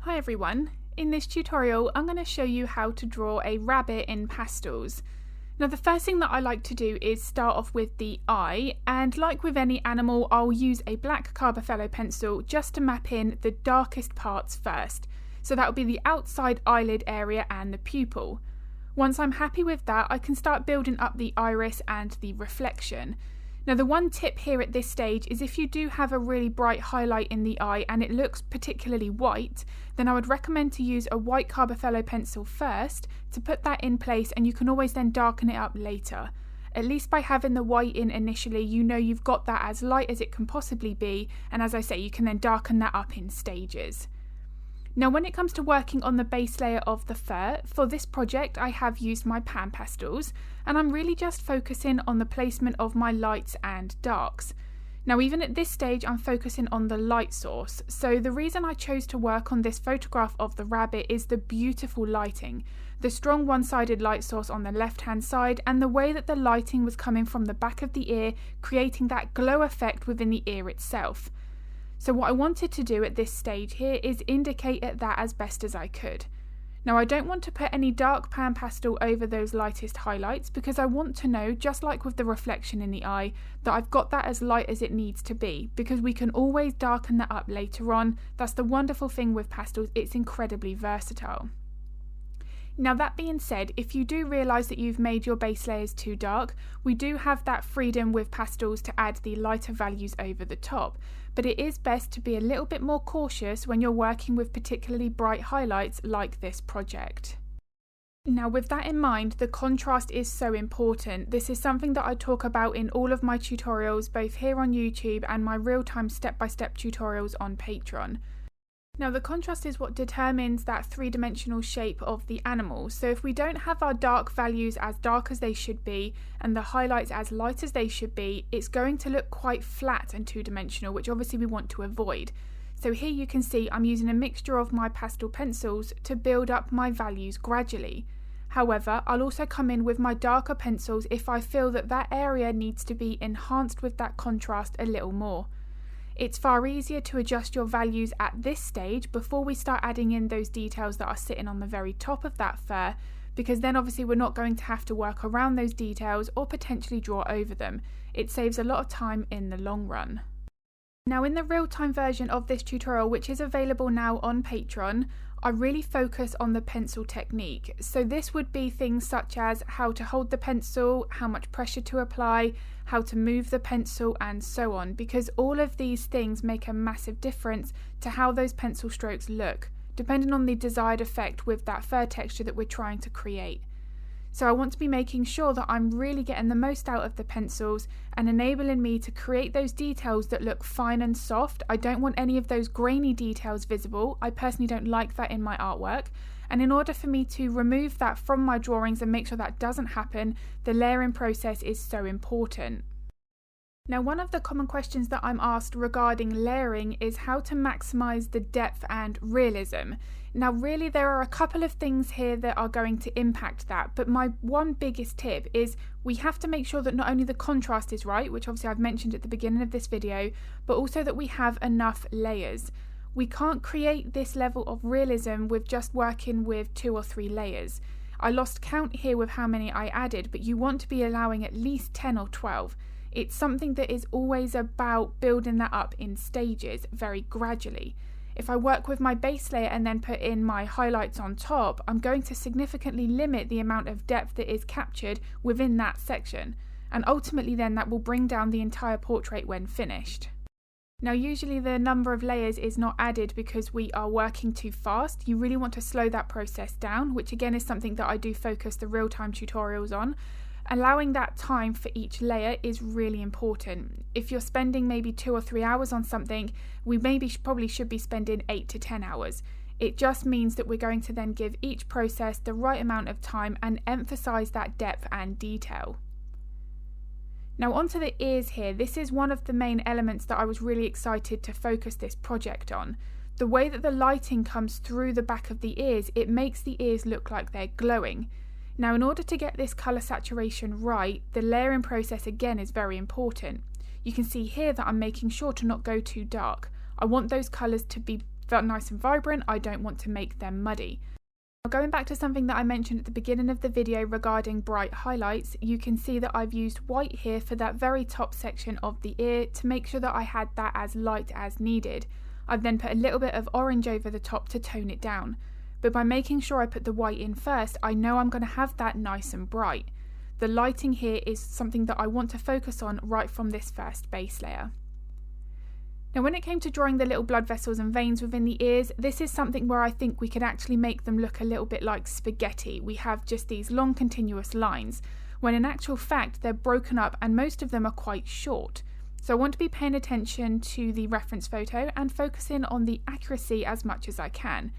Hi everyone, in this tutorial I'm going to show you how to draw a rabbit in pastels. Now the first thing that I like to do is start off with the eye, and like with any animal I'll use a black Carbothello pencil just to map in the darkest parts first. So that will be the outside eyelid area and the pupil. Once I'm happy with that, I can start building up the iris and the reflection. Now the one tip here at this stage is if you do have a really bright highlight in the eye and it looks particularly white, then I would recommend to use a white Carbothello pencil first to put that in place, and you can always then darken it up later. At least by having the white in initially, you know you've got that as light as it can possibly be, and as I say, you can then darken that up in stages. Now when it comes to working on the base layer of the fur, for this project I have used my pan pastels, and I'm really just focusing on the placement of my lights and darks. Now even at this stage I'm focusing on the light source, so the reason I chose to work on this photograph of the rabbit is the beautiful lighting, the strong one-sided light source on the left hand side, and the way that the lighting was coming from the back of the ear, creating that glow effect within the ear itself. So what I wanted to do at this stage here is indicate that as best as I could. Now I don't want to put any dark pan pastel over those lightest highlights, because I want to know, just like with the reflection in the eye, that I've got that as light as it needs to be, because we can always darken that up later on. That's the wonderful thing with pastels, it's incredibly versatile. Now that being said, if you do realise that you've made your base layers too dark, we do have that freedom with pastels to add the lighter values over the top, but it is best to be a little bit more cautious when you're working with particularly bright highlights like this project. Now with that in mind, the contrast is so important. This is something that I talk about in all of my tutorials, both here on YouTube and my real-time step-by-step tutorials on Patreon. Now the contrast is what determines that three-dimensional shape of the animal, so if we don't have our dark values as dark as they should be and the highlights as light as they should be, it's going to look quite flat and two-dimensional, which obviously we want to avoid. So here you can see I'm using a mixture of my pastel pencils to build up my values gradually. However, I'll also come in with my darker pencils if I feel that that area needs to be enhanced with that contrast a little more. It's far easier to adjust your values at this stage before we start adding in those details that are sitting on the very top of that fur, because then obviously we're not going to have to work around those details or potentially draw over them. It saves a lot of time in the long run. Now in the real-time version of this tutorial, which is available now on Patreon, I really focus on the pencil technique. So this would be things such as how to hold the pencil, how much pressure to apply, how to move the pencil, and so on, because all of these things make a massive difference to how those pencil strokes look, depending on the desired effect with that fur texture that we're trying to create. So I want to be making sure that I'm really getting the most out of the pencils and enabling me to create those details that look fine and soft. I don't want any of those grainy details visible. I personally don't like that in my artwork. And in order for me to remove that from my drawings and make sure that doesn't happen, the layering process is so important. Now one of the common questions that I'm asked regarding layering is how to maximize the depth and realism. Now really there are a couple of things here that are going to impact that, but my one biggest tip is we have to make sure that not only the contrast is right, which obviously I've mentioned at the beginning of this video, but also that we have enough layers. We can't create this level of realism with just working with 2 or 3 layers. I lost count here with how many I added, but you want to be allowing at least 10 or 12. It's something that is always about building that up in stages, very gradually. If I work with my base layer and then put in my highlights on top, I'm going to significantly limit the amount of depth that is captured within that section, and ultimately then that will bring down the entire portrait when finished. Now usually the number of layers is not added because we are working too fast. You really want to slow that process down, which again is something that I do focus the real-time tutorials on. Allowing that time for each layer is really important. If you're spending maybe 2 or 3 hours on something, we probably should be spending 8 to 10 hours. It just means that we're going to then give each process the right amount of time and emphasize that depth and detail. Now onto the ears here. This is one of the main elements that I was really excited to focus this project on. The way that the lighting comes through the back of the ears, it makes the ears look like they're glowing. Now in order to get this colour saturation right, the layering process again is very important. You can see here that I'm making sure to not go too dark. I want those colours to be they're nice and vibrant, I don't want to make them muddy. Going back to something that I mentioned at the beginning of the video regarding bright highlights, you can see that I've used white here for that very top section of the ear to make sure that I had that as light as needed. I've then put a little bit of orange over the top to tone it down. But by making sure I put the white in first, I know I'm going to have that nice and bright. The lighting here is something that I want to focus on right from this first base layer. Now when it came to drawing the little blood vessels and veins within the ears, this is something where I think we could actually make them look a little bit like spaghetti. We have just these long continuous lines, when in actual fact they're broken up and most of them are quite short. So I want to be paying attention to the reference photo and focusing on the accuracy as much as I can.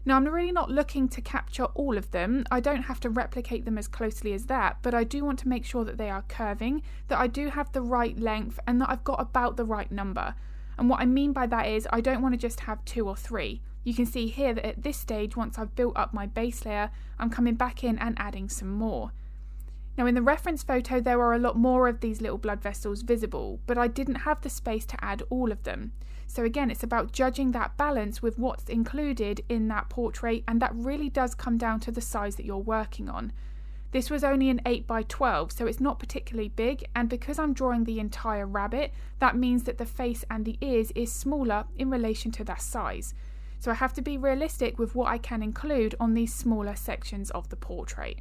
Now I'm really not looking to capture all of them, I don't have to replicate them as closely as that, but I do want to make sure that they are curving, that I do have the right length and that I've got about the right number. And what I mean by that is I don't want to just have 2 or 3. You can see here that at this stage, once I've built up my base layer, I'm coming back in and adding some more. Now in the reference photo there are a lot more of these little blood vessels visible, but I didn't have the space to add all of them. So again, it's about judging that balance with what's included in that portrait, and that really does come down to the size that you're working on. This was only an 8x12, so it's not particularly big, and because I'm drawing the entire rabbit, that means that the face and the ears is smaller in relation to that size. So I have to be realistic with what I can include on these smaller sections of the portrait.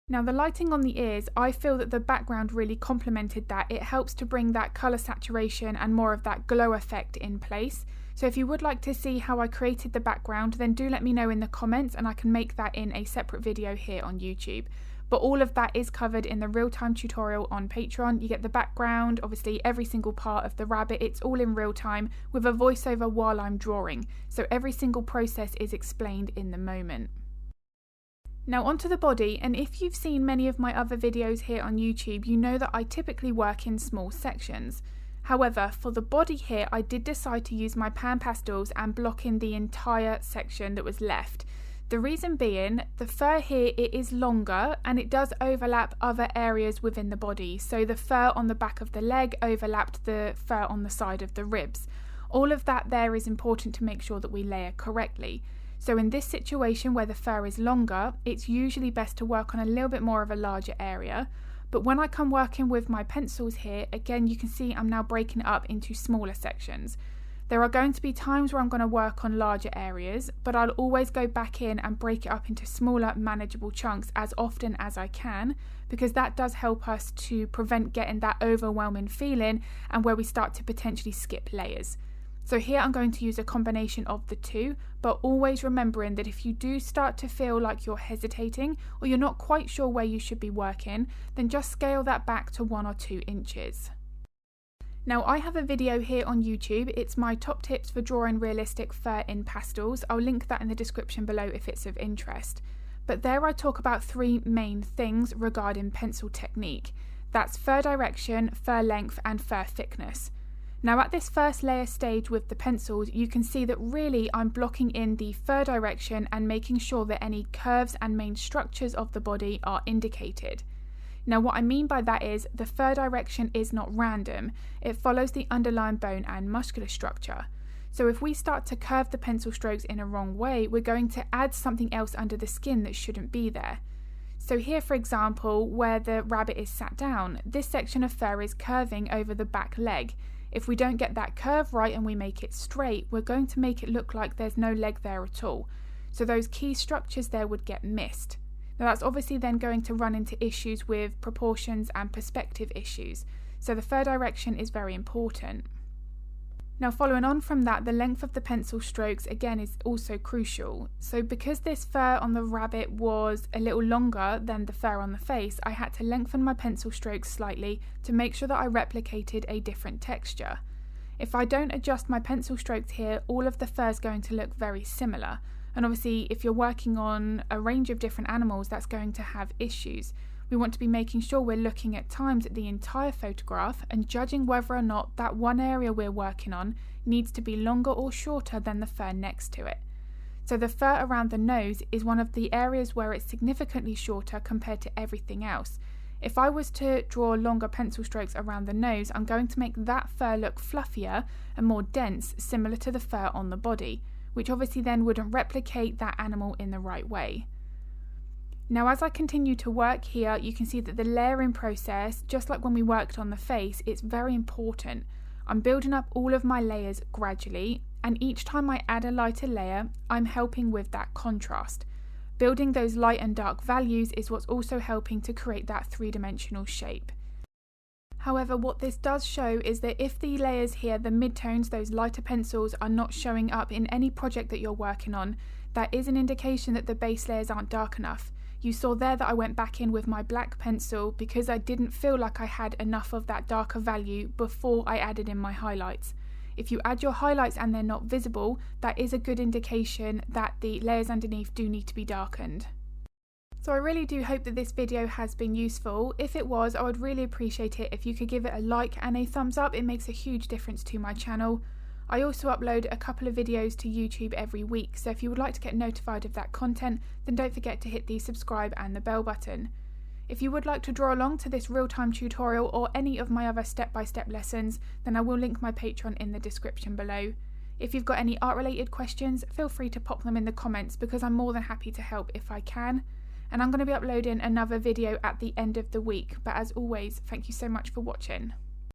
Now the lighting on the ears, I feel that the background really complemented that. It helps to bring that colour saturation and more of that glow effect in place. So if you would like to see how I created the background, then do let me know in the comments and I can make that in a separate video here on YouTube. But all of that is covered in the real-time tutorial on Patreon. You get the background, obviously every single part of the rabbit, it's all in real time with a voiceover while I'm drawing. So every single process is explained in the moment. Now onto the body, and if you've seen many of my other videos here on YouTube, you know that I typically work in small sections. However, for the body here, I did decide to use my pan pastels and block in the entire section that was left. The reason being, the fur here, it is longer and it does overlap other areas within the body. So the fur on the back of the leg overlapped the fur on the side of the ribs. All of that there is important to make sure that we layer correctly. So in this situation where the fur is longer, it's usually best to work on a little bit more of a larger area. But when I come working with my pencils here, again you can see I'm now breaking it up into smaller sections. There are going to be times where I'm going to work on larger areas, but I'll always go back in and break it up into smaller manageable chunks as often as I can, because that does help us to prevent getting that overwhelming feeling and where we start to potentially skip layers. So here I'm going to use a combination of the two, but always remembering that if you do start to feel like you're hesitating or you're not quite sure where you should be working, then just scale that back to 1 or 2 inches. Now I have a video here on YouTube, it's my top tips for drawing realistic fur in pastels. I'll link that in the description below if it's of interest. But there I talk about 3 main things regarding pencil technique. That's fur direction, fur length and fur thickness. Now at this first layer stage with the pencils, you can see that really I'm blocking in the fur direction and making sure that any curves and main structures of the body are indicated. Now what I mean by that is the fur direction is not random, it follows the underlying bone and muscular structure. So if we start to curve the pencil strokes in a wrong way, we're going to add something else under the skin that shouldn't be there. So here for example, where the rabbit is sat down, this section of fur is curving over the back leg. If we don't get that curve right and we make it straight, we're going to make it look like there's no leg there at all. So those key structures there would get missed. Now that's obviously then going to run into issues with proportions and perspective issues. So the fur direction is very important. Now following on from that, the length of the pencil strokes again is also crucial. So because this fur on the rabbit was a little longer than the fur on the face, I had to lengthen my pencil strokes slightly to make sure that I replicated a different texture. If I don't adjust my pencil strokes here, all of the fur is going to look very similar. And obviously if you're working on a range of different animals, that's going to have issues. We want to be making sure we're looking at times at the entire photograph and judging whether or not that one area we're working on needs to be longer or shorter than the fur next to it. So the fur around the nose is one of the areas where it's significantly shorter compared to everything else. If I was to draw longer pencil strokes around the nose, I'm going to make that fur look fluffier and more dense, similar to the fur on the body, which obviously then wouldn't replicate that animal in the right way. Now, as I continue to work here, you can see that the layering process, just like when we worked on the face, it's very important. I'm building up all of my layers gradually, and each time I add a lighter layer, I'm helping with that contrast. Building those light and dark values is what's also helping to create that three-dimensional shape. However, what this does show is that if the layers here, the midtones, those lighter pencils, are not showing up in any project that you're working on, that is an indication that the base layers aren't dark enough. You saw there that I went back in with my black pencil because I didn't feel like I had enough of that darker value before I added in my highlights. If you add your highlights and they're not visible, that is a good indication that the layers underneath do need to be darkened. So I really do hope that this video has been useful. If it was, I would really appreciate it if you could give it a like and a thumbs up. It makes a huge difference to my channel. I also upload a couple of videos to YouTube every week, so if you would like to get notified of that content, then don't forget to hit the subscribe and the bell button. If you would like to draw along to this real-time tutorial or any of my other step-by-step lessons, then I will link my Patreon in the description below. If you've got any art-related questions, feel free to pop them in the comments because I'm more than happy to help if I can. And I'm going to be uploading another video at the end of the week, but as always, thank you so much for watching.